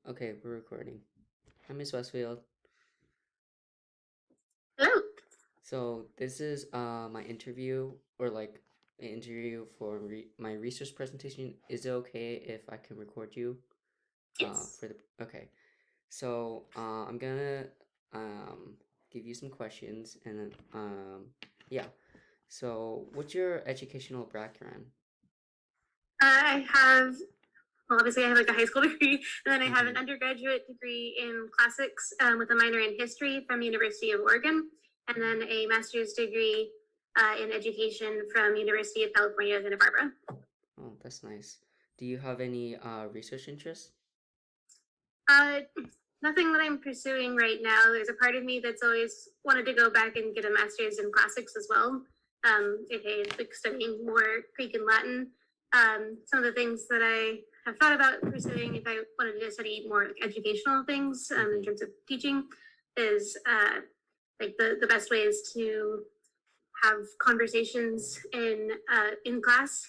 Okay, we're recording. Hi, Miss Westfield. Hello. So this is my interview or like an interview for my research presentation. Is it okay if I can record you? Yes. For the okay. So I'm gonna um give you some questions and then yeah. So what's your educational background? I have, well, obviously, I have like a high school degree, and then I have Mm-hmm. an undergraduate degree in classics with a minor in history from University of Oregon, and then a master's degree in education from University of California, Santa Barbara. Oh, that's nice. Do you have any research interests? Uh, Nothing that I'm pursuing right now. There's a part of me that's always wanted to go back and get a master's in classics as well, aka like studying more Greek and Latin. Some of the things that I have thought about pursuing if I wanted to study more like educational things in Mm-hmm. terms of teaching is like the best ways to have conversations in class,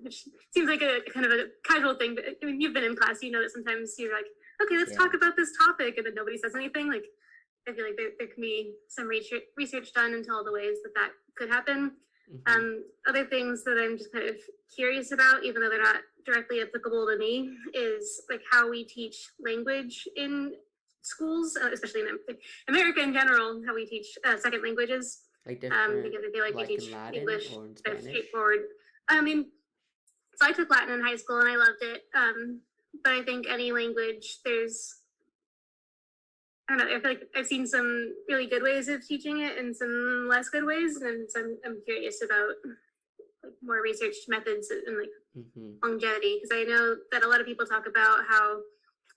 which seems like a kind of a casual thing. But I mean, you've been in class, you know that sometimes you're like, okay, let's Yeah. talk about this topic, and then nobody says anything. Like, I feel like there can be some research done into all the ways that that could happen. Mm-hmm. Other things that I'm just kind of curious about, even though they're not directly applicable to me, is like how we teach language in schools, especially in America in general, how we teach second languages, Like different, because I feel like we like in teach Latin English or in kind of Spanish? straightforward. I mean, so I took Latin in high school and I loved it. But I think any language, I don't know, I feel like I've seen some really good ways of teaching it and some less good ways. And so I'm curious about like more researched methods and like Mm-hmm. longevity, because I know that a lot of people talk about how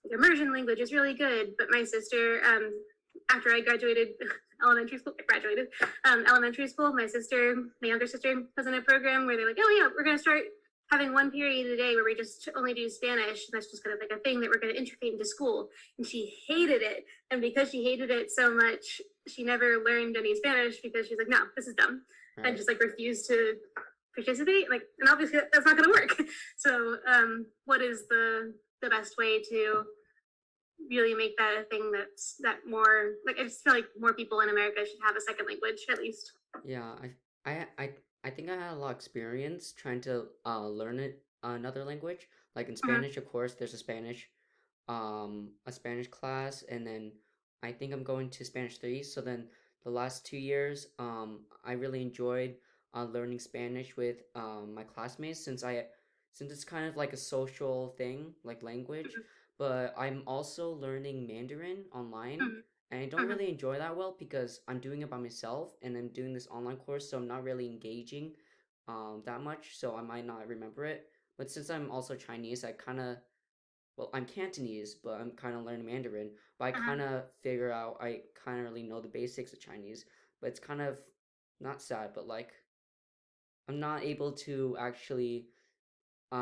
like, immersion language is really good. But my sister, after I graduated elementary school, elementary school, my younger sister, was in a program where they're like, oh yeah, we're gonna start having one period a day where we just only do Spanish. And that's just kind of like a thing that we're going to integrate into school. And she hated it. And because she hated it so much, she never learned any Spanish because she's like, no, this is dumb. And Right. just like refused to participate. Like, and obviously that's not going to work. So, what is the best way to really make that a thing that's that more like I just feel like more people in America should have a second language at least. Yeah, I think I had a lot of experience trying to learn another language. Like in Mm-hmm. Spanish, of course, there's a Spanish class, and then I think I'm going to Spanish 3. So then the last 2 years, I really enjoyed learning Spanish with my classmates since it's kind of like a social thing, like language. But I'm also learning Mandarin online, and I don't Mm-hmm. really enjoy that well because I'm doing it by myself and I'm doing this online course, so I'm not really engaging that much, so I might not remember it. But since I'm also Chinese, I kind of well, I'm Cantonese, but I'm kind of learning Mandarin. But I Mm-hmm. kind of figure out I kind of really know the basics of Chinese. But it's kind of not sad, but like I'm not able to actually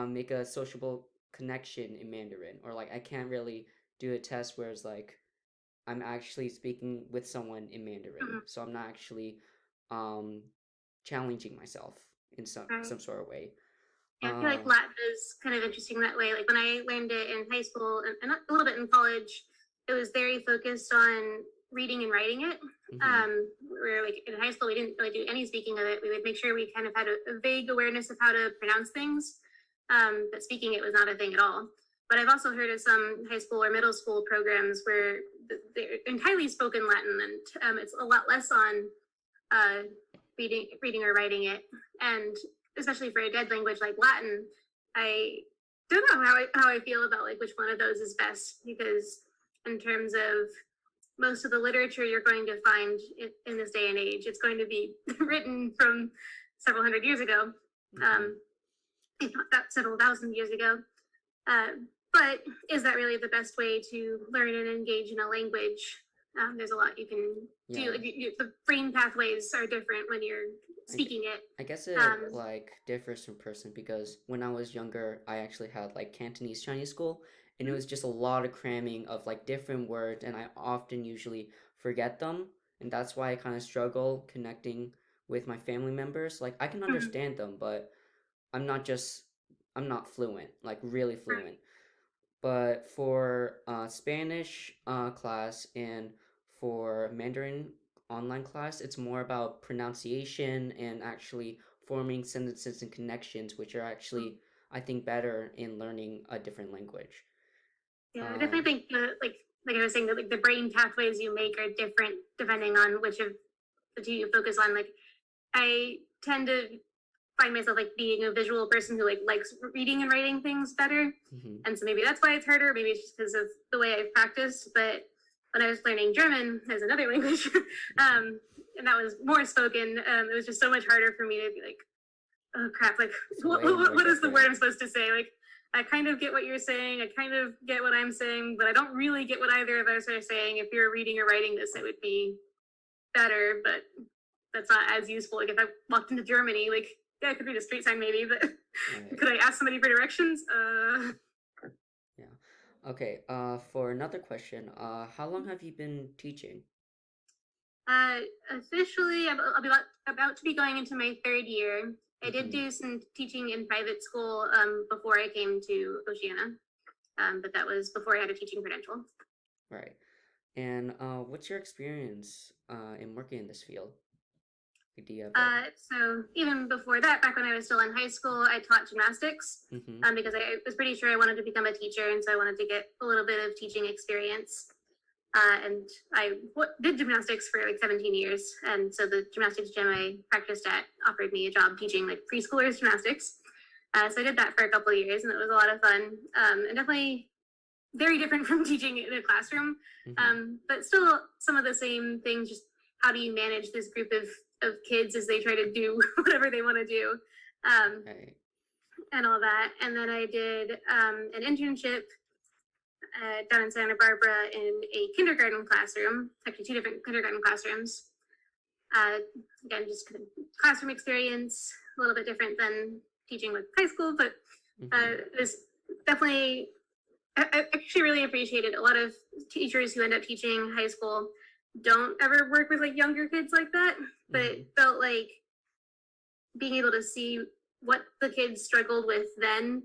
make a sociable connection in Mandarin, or like I can't really do a test where it's like I'm actually speaking with someone in Mandarin, Mm-hmm. so I'm not actually um, challenging myself in some Right. sort of way. Yeah, I feel like Uh, Latin is kind of interesting that way. Like when I learned it in high school and a little bit in college, it was very focused on reading and writing it. mm-hmm, Where like in high school, we didn't really do any speaking of it. We would make sure we kind of had a vague awareness of how to pronounce things, but speaking it was not a thing at all. But I've also heard of some high school or middle school programs where they're entirely spoken Latin, and it's a lot less on uh, reading or writing it, and especially for a dead language like Latin, I don't know how I feel about like which one of those is best, because in terms of most of the literature you're going to find in this day and age, it's going to be written from several hundred years ago, mm-hmm. um, if not that several thousand years ago. Uh, but is that really the best way to learn and engage in a language? There's a lot you can do. Yeah, Like the brain pathways are different when you're I, gu- speaking it. I guess it Um, like differs from person because when I was younger, I actually had like Cantonese Chinese school, and it was just a lot of cramming of like different words, and I often usually forget them, and that's why I kind of struggle connecting with my family members. Like I can mhm, understand them, but I'm not just I'm not fluent, like really fluent. But for Spanish class and for Mandarin online class, it's more about pronunciation and actually forming sentences and connections, which are actually, I think, better in learning a different language. Yeah, I definitely Um, think like I was saying that like the brain pathways you make are different depending on which of the two you focus on. Like I tend to find myself like being a visual person who like likes reading and writing things better. mhm, And so maybe that's why it's harder. Maybe it's just because of the way I've practiced. But when I was learning German as another language, mhm. and that was more spoken, it was just so much harder for me to be like, oh crap, like It's way more what is the word different. I'm supposed to say? Like I kind of get what you're saying, I kind of get what I'm saying, but I don't really get what either of us are saying. If you're reading or writing this, it would be better, but that's not as useful. Like if I walked into Germany, like yeah, I could read a street sign maybe, but Right. could I ask somebody for directions? Yeah. Okay. For another question, how long have you been teaching? Uh, Officially, I'll be about to be going into my third year. I did Mm-hmm. do some teaching in private school before I came to Oceana, but that was before I had a teaching credential. Right. And what's your experience in working in this field? Like, do you have a? So even before that, back when I was still in high school, I taught gymnastics Mm-hmm. because I was pretty sure I wanted to become a teacher, and so I wanted to get a little bit of teaching experience. And I did gymnastics for like 17 years, and so the gymnastics gym I practiced at offered me a job teaching like preschoolers gymnastics. So I did that for a couple of years, and it was a lot of fun, and definitely very different from teaching in a classroom, Mm-hmm. but still some of the same things. Just how do you manage this group of kids as they try to do whatever they want to do, um, Right. and all that. And then I did an internship down in Santa Barbara in a kindergarten classroom, actually two different kindergarten classrooms. Uh, Again, just kind of classroom experience, a little bit different than teaching with high school, but Mm-hmm. it was definitely I actually really appreciated a lot of teachers who end up teaching high school don't ever work with like younger kids like that, but Mm-hmm. it felt like being able to see what the kids struggled with then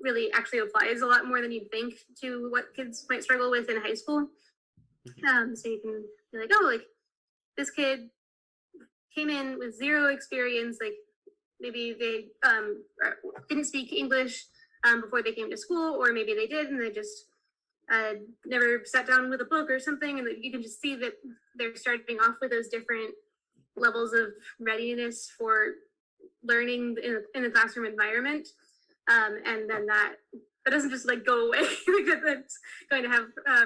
really actually applies a lot more than you'd think to what kids might struggle with in high school. Mm-hmm. So you can be like, oh, like this kid came in with zero experience, like maybe they didn't speak English before they came to school, or maybe they did and they just uh, never sat down with a book or something, and you can just see that they're starting off with those different levels of readiness for learning in a classroom environment, and then that doesn't just like go away. That's going to have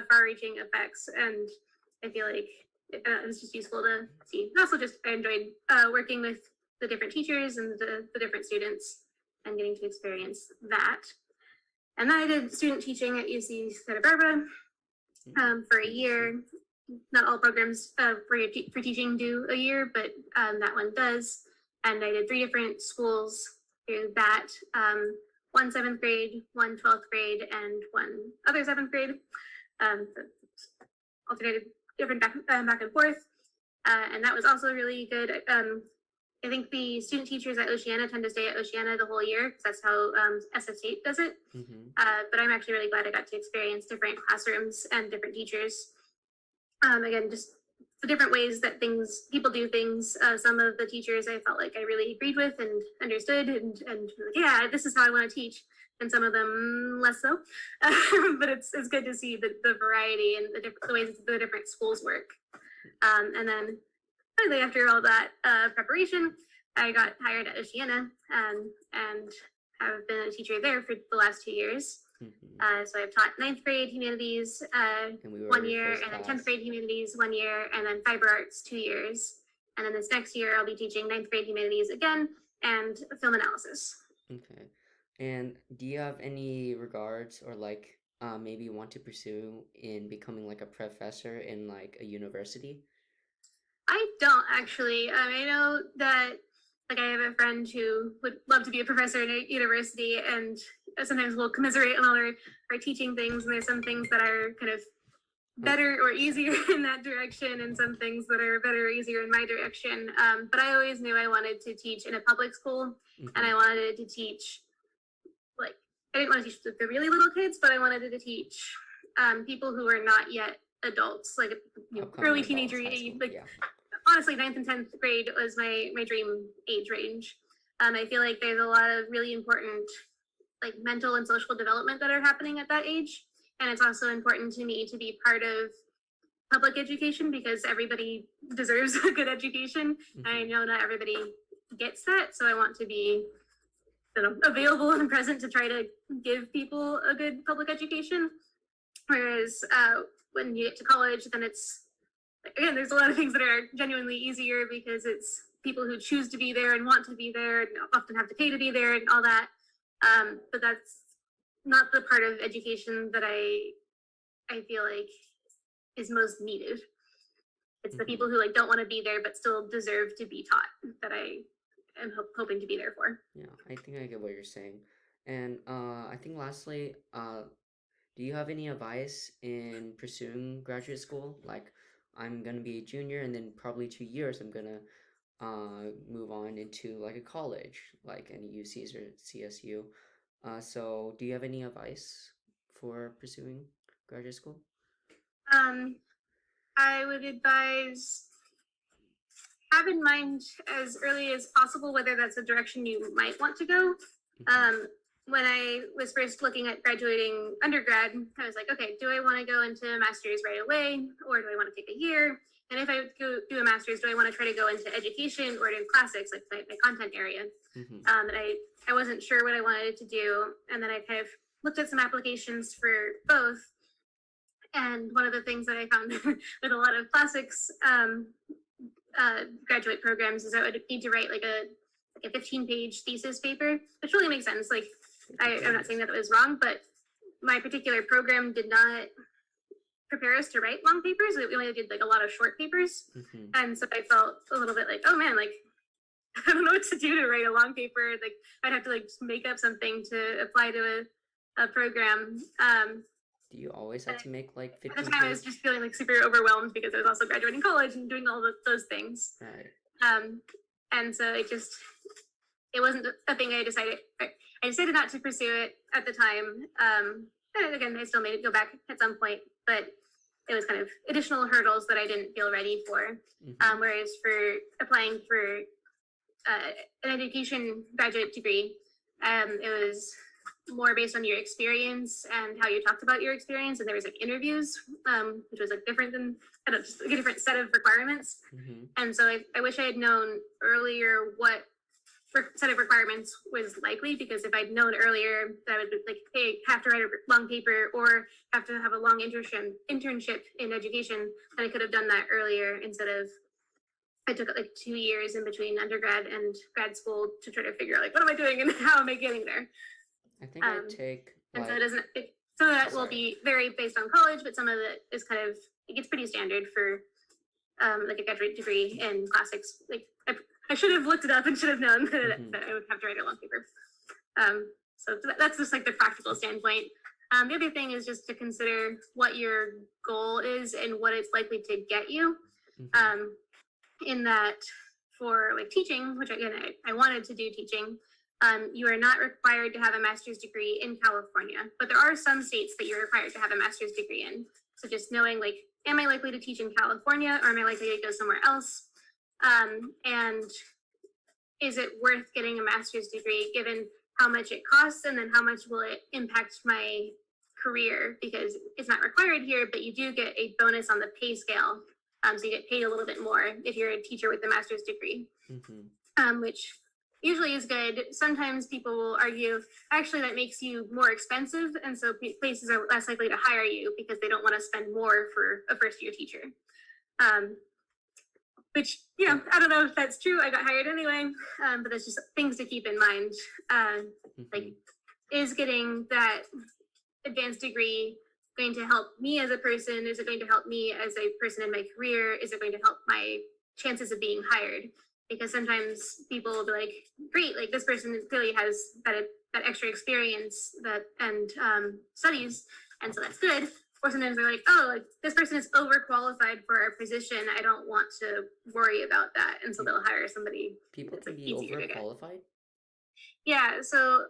far-reaching effects, and I feel like it's just useful to see. And also, just I enjoyed working with the different teachers and the different students and getting to experience that. And then I did student teaching at UC Santa Barbara for a I see. year. Not all programs for teaching do a year, but that one does. And I did three different schools through that. One seventh grade, one 12th grade, and one other seventh grade. So alternated different back and forth. And that was also really good. I think the student teachers at Oceana tend to stay at Oceana the whole year because that's how SF State does it. Mm-hmm. But I'm actually really glad I got to experience different classrooms and different teachers. Again, just the different ways that people do things. Some of the teachers I felt like I really agreed with and understood, and like, yeah, this is how I want to teach. And some of them less so. But it's good to see the variety and the ways the different schools work. And then finally, after all that preparation, I got hired at Oceana and have been a teacher there for the last 2 years. Mm-hmm. So I've taught ninth grade humanities And we were 1 year, first and then 10th class. grade humanities 1 year, and then fiber arts 2 years. And then this next year, I'll be teaching ninth grade humanities again and film analysis. Okay. And do you have any regards or like maybe want to pursue in becoming like a professor in like a university? I don't actually. I know that like I have a friend who would love to be a professor in a university, and sometimes we'll commiserate on all our teaching things. And there's some things that are kind of Oh, better or easier in that direction, and some things that are better or easier in my direction. But I always knew I wanted to teach in a public school, and mm-hmm. I wanted to teach like I didn't want to teach the really little kids, but I wanted to teach people who are not yet adults, like early teenager age. Like yeah. honestly, 9th and 10th grade was my dream age range. I feel like there's a lot of really important like mental and social development that are happening at that age, and it's also important to me to be part of public education because everybody deserves a good education. Mm-hmm. I know not everybody gets that, so I want to be available and present to try to give people a good public education. Whereas when you get to college, then it's, again, there's a lot of things that are genuinely easier because it's people who choose to be there and want to be there and often have to pay to be there and all that. But that's not the part of education that I feel like is most needed. It's the people who like don't want to be there but still deserve to be taught that I am hoping to be there for. Yeah, I think I get what you're saying. And I think lastly, do you have any advice in pursuing graduate school? Like, I'm gonna be a junior, and then probably 2 years I'm gonna move on into like a college, like any UCs or CSU. So do you have any advice for pursuing graduate school? I would advise have in mind as early as possible whether that's a direction you might want to go. When I was first looking at graduating undergrad, I was like, okay, do I want to go into a master's right away, or do I want to take a year? And if I go do a master's, do I want to try to go into education or to classics, like my content area? And I wasn't sure what I wanted to do, and then I kind of looked at some applications for both. And one of the things that I found with a lot of classics graduate programs is I would need to write like a 15-page thesis paper, which really makes sense. Like I'm not saying that it was wrong, but my particular program did not prepare us to write long papers. We only did like a lot of short papers. And so I felt a little bit like, oh man, like I don't know what to do to write a long paper. Like I'd have to like make up something to apply to a program. Do you always have to make like 15 At the time, I was just feeling like super overwhelmed because I was also graduating college and doing all of those things. Right. And so it wasn't a thing I decided not to pursue it at the time. And again, I still made it go back at some point, but it was kind of additional hurdles that I didn't feel ready for. Whereas for applying for an education graduate degree, it was more based on your experience and how you talked about your experience, and there was like interviews, which was like different than just like a different set of requirements. And so I wish I had known earlier what set of requirements was likely, because if I'd known earlier that I would be like, hey, have to write a long paper or have to have a long internship in education, then I could have done that earlier instead of I took like 2 years in between undergrad and grad school to try to figure out like what am I doing and how am I getting there. I think I take and so it doesn't some of that will be very based on college, but some of it is kind of it gets pretty standard for like a graduate degree in classics. Like I should have looked it up and should have known that I would have to write a long paper. So that's just like the practical standpoint. The other thing is just to consider what your goal is and what it's likely to get you. In that for like teaching, which again, I wanted to do teaching, you are not required to have a master's degree in California, but there are some states that you're required to have a master's degree in. So just knowing like, am I likely to teach in California or am I likely to go somewhere else? And is it worth getting a master's degree given how much it costs, and then how much will it impact my career? Because it's not required here, but you do get a bonus on the pay scale. So you get paid a little bit more if you're a teacher with a master's degree, which usually is good. Sometimes people will argue, actually, that makes you more expensive, and so places are less likely to hire you because they don't want to spend more for a first-year teacher. Which, I don't know if that's true. I got hired anyway, but that's just things to keep in mind. Like, is getting that advanced degree going to help me as a person? Is it going to help me as a person in my career? Is it going to help my chances of being hired? Because sometimes people will be like, great, like this person clearly has that extra experience and studies, and so that's good. Or sometimes they're like, oh, like this person is overqualified for our position. I don't want to worry about that, and so they'll hire somebody. People can be overqualified? Yeah, so